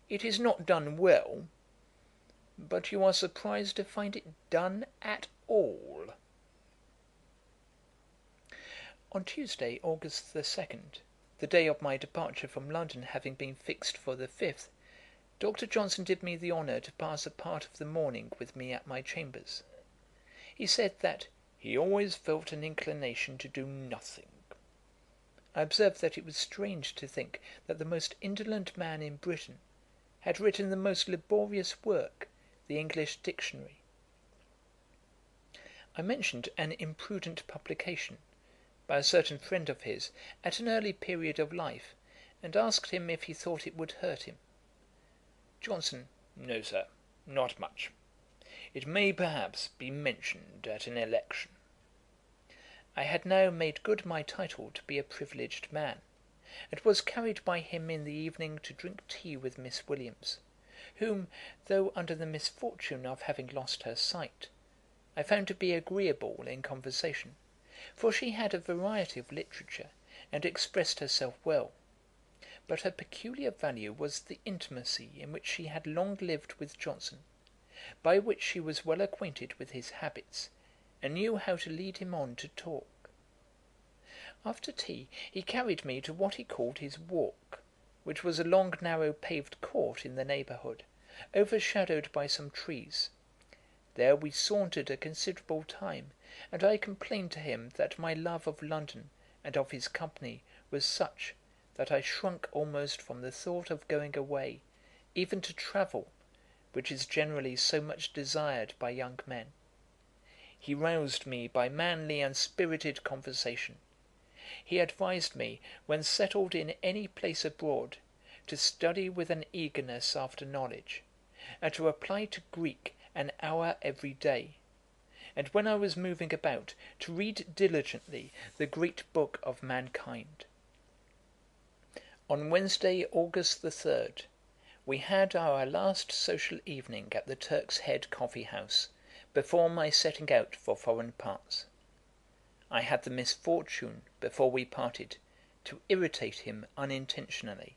It is not done well, but you are surprised to find it done at all. On Tuesday, August the 2nd, the day of my departure from London having been fixed for the 5th, Dr. Johnson did me the honour to pass a part of the morning with me at my chambers. He said that he always felt an inclination to do nothing. I observed that it was strange to think that the most indolent man in Britain had written the most laborious work, the English Dictionary. I mentioned an imprudent publication, by a certain friend of his, at an early period of life, and asked him if he thought it would hurt him. JOHNSON. 'No, Sir, not much. It may, perhaps, be mentioned at an election.' I had now made good my title to be a privileged man, and was carried by him in the evening to drink tea with Miss Williams, whom, though under the misfortune of having lost her sight, I found to be agreeable in conversation, for she had a variety of literature, and expressed herself well; but her peculiar value was the intimacy in which she had long lived with Johnson, by which she was well acquainted with his habits, and knew how to lead him on to talk. After tea he carried me to what he called his walk, which was a long narrow paved court in the neighbourhood, overshadowed by some trees. There we sauntered a considerable time, and I complained to him that my love of London and of his company was such, that I shrunk almost from the thought of going away, even to travel, which is generally so much desired by young men. He roused me by manly and spirited conversation. He advised me, when settled in any place abroad, to study with an eagerness after knowledge, and to apply to Greek an hour every day; and when I was moving about, to read diligently the great book of mankind. On Wednesday, August the 3rd, we had our last social evening at the Turk's Head coffee house, before my setting out for foreign parts. I had the misfortune, before we parted, to irritate him unintentionally.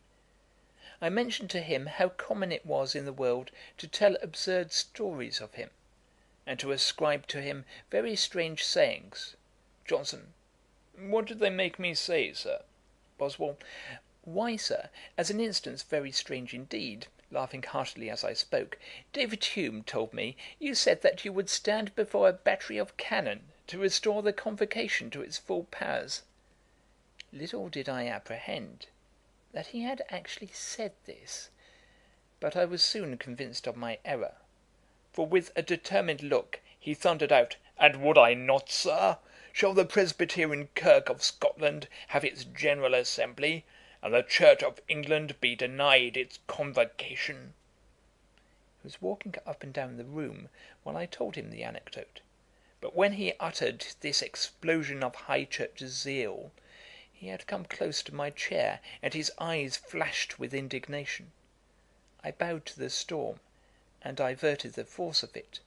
I mentioned to him how common it was in the world to tell absurd stories of him, and to ascribe to him very strange sayings. JOHNSON. 'What did they make me say, Sir?' BOSWELL. 'Why, Sir, as an instance very strange indeed,' laughing heartily as I spoke, 'David Hume told me, you said that you would stand before a battery of cannon to restore the Convocation to its full powers.' Little did I apprehend that he had actually said this, but I was soon convinced of my error; for with a determined look he thundered out, 'And would I not, Sir? Shall the Presbyterian Kirk of Scotland have its General Assembly, and the Church of England be denied its Convocation?' He was walking up and down the room while I told him the anecdote; but when he uttered this explosion of high church zeal, he had come close to my chair, and his eyes flashed with indignation. I bowed to the storm, and diverted the force of it,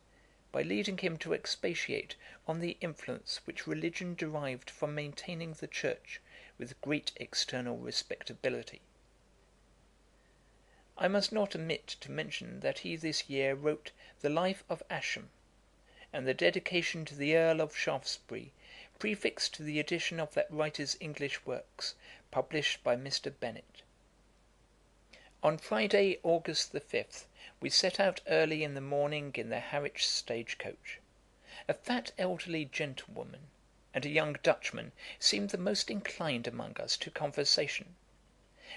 by leading him to expatiate on the influence which religion derived from maintaining the church with great external respectability. I must not omit to mention that he this year wrote the Life of Ascham, and the dedication to the Earl of Shaftesbury, prefixed to the edition of that writer's English works, published by Mr. Bennet. On Friday, August the 5th, we set out early in the morning in the Harwich stage coach. A fat elderly gentlewoman and a young Dutchman seemed the most inclined among us to conversation.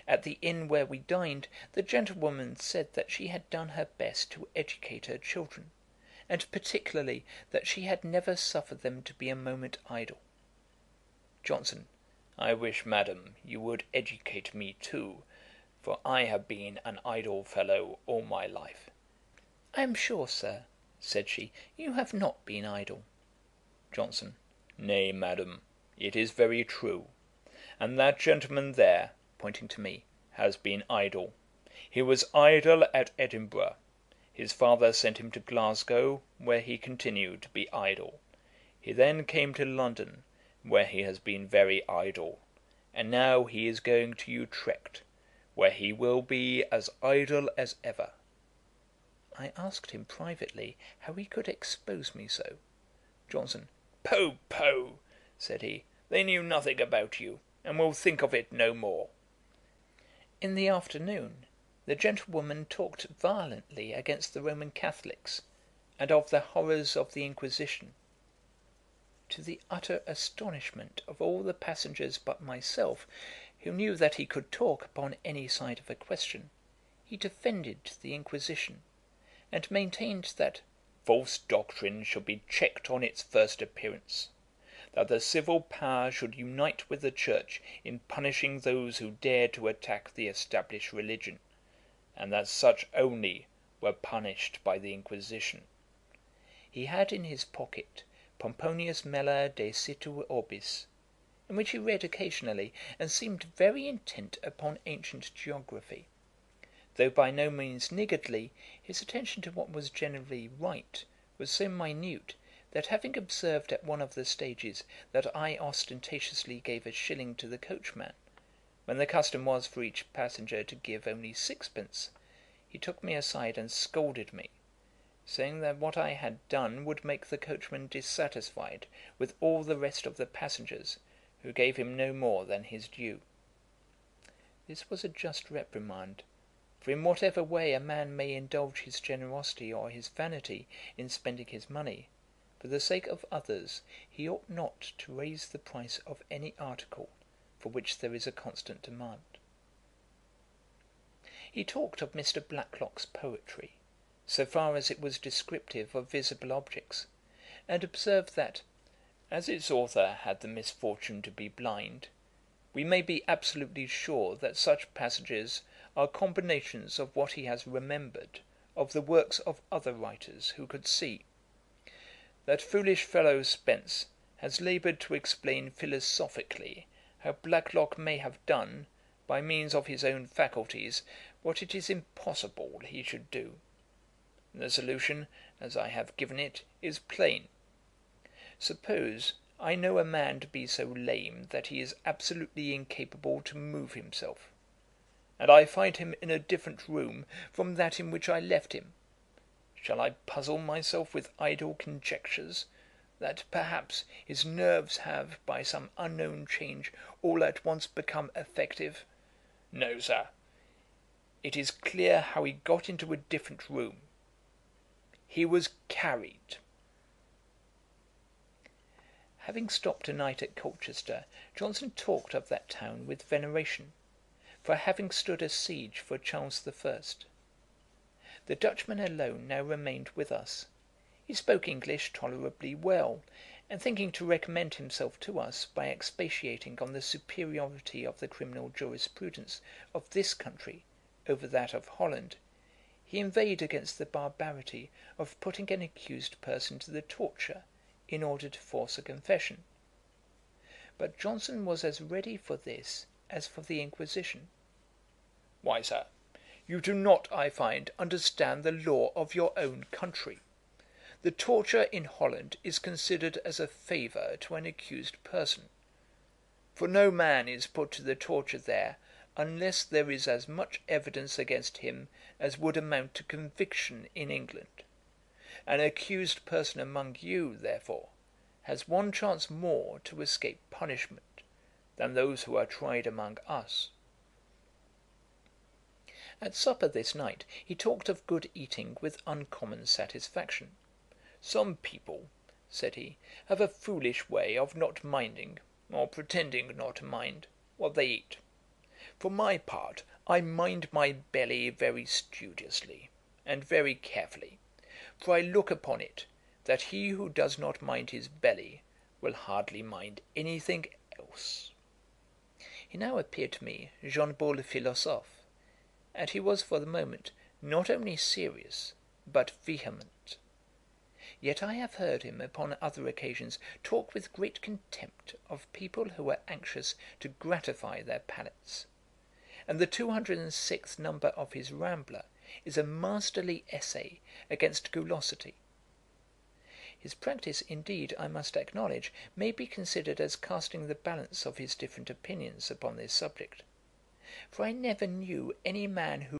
At the inn where we dined, the gentlewoman said that she had done her best to educate her children, and particularly that she had never suffered them to be a moment idle. JOHNSON. 'I wish, Madam, you would educate me too, for I have been an idle fellow all my life.' 'I am sure, Sir,' said she, 'you have not been idle.' JOHNSON. 'Nay, Madam, it is very true; and that gentleman there (pointing to me) has been idle. He was idle at Edinburgh. His father sent him to Glasgow, where he continued to be idle. He then came to London, where he has been very idle, and now he is going to Utrecht, where he will be as idle as ever. I asked him privately how he could expose me so. Johnson. Poh, poh, said he, they knew nothing about you, and will think of it no more. In the afternoon, the gentlewoman talked violently against the Roman Catholics, and of the horrors of the Inquisition. To the utter astonishment of all the passengers but myself, who knew that he could talk upon any side of a question, he defended the Inquisition, and maintained that false doctrine should be checked on its first appearance, that the civil power should unite with the Church in punishing those who dared to attack the established religion, and that such only were punished by the Inquisition. He had in his pocket Pomponius Mela de Situ Orbis, in which he read occasionally, and seemed very intent upon ancient geography. Though by no means niggardly, his attention to what was generally right was so minute, that having observed at one of the stages that I ostentatiously gave a shilling to the coachman, when the custom was for each passenger to give only sixpence, he took me aside and scolded me, saying that what I had done would make the coachman dissatisfied with all the rest of the passengers, who gave him no more than his due. This was a just reprimand, for in whatever way a man may indulge his generosity or his vanity in spending his money, for the sake of others he ought not to raise the price of any article for which there is a constant demand. He talked of Mr. Blacklock's poetry, so far as it was descriptive of visible objects, and observed that, as its author had the misfortune to be blind, we may be absolutely sure that such passages are combinations of what he has remembered of the works of other writers who could see. That foolish fellow Spence has laboured to explain philosophically how Blacklock may have done, by means of his own faculties, what it is impossible he should do. The solution, as I have given it, is plain. Suppose I know a man to be so lame that he is absolutely incapable to move himself, and I find him in a different room from that in which I left him. Shall I puzzle myself with idle conjectures, that perhaps his nerves have, by some unknown change, all at once become effective? No, Sir. It is clear how he got into a different room. He was carried. Having stopped a night at Colchester, Johnson talked of that town with veneration, for having stood a siege for Charles I. The Dutchman alone now remained with us. He spoke English tolerably well, and thinking to recommend himself to us by expatiating on the superiority of the criminal jurisprudence of this country over that of Holland, he inveighed against the barbarity of putting an accused person to the torture in order to force a confession. But Johnson was as ready for this as for the Inquisition. Why, Sir, you do not, I find, understand the law of your own country. The torture in Holland is considered as a favour to an accused person; for no man is put to the torture there unless there is as much evidence against him as would amount to conviction in England. An accused person among you, therefore, has one chance more to escape punishment than those who are tried among us. At supper this night he talked of good eating with uncommon satisfaction. Some people, said he, have a foolish way of not minding, or pretending not to mind, what they eat. For my part, I mind my belly very studiously, and very carefully, for I look upon it, that he who does not mind his belly will hardly mind anything else. He now appeared to me Jean Paul le philosophe, and he was for the moment not only serious, but vehement. Yet I have heard him upon other occasions talk with great contempt of people who are anxious to gratify their palates, and the 206th number of his Rambler is a masterly essay against gulosity. His practice, indeed, I must acknowledge, may be considered as casting the balance of his different opinions upon this subject. for I never knew any man who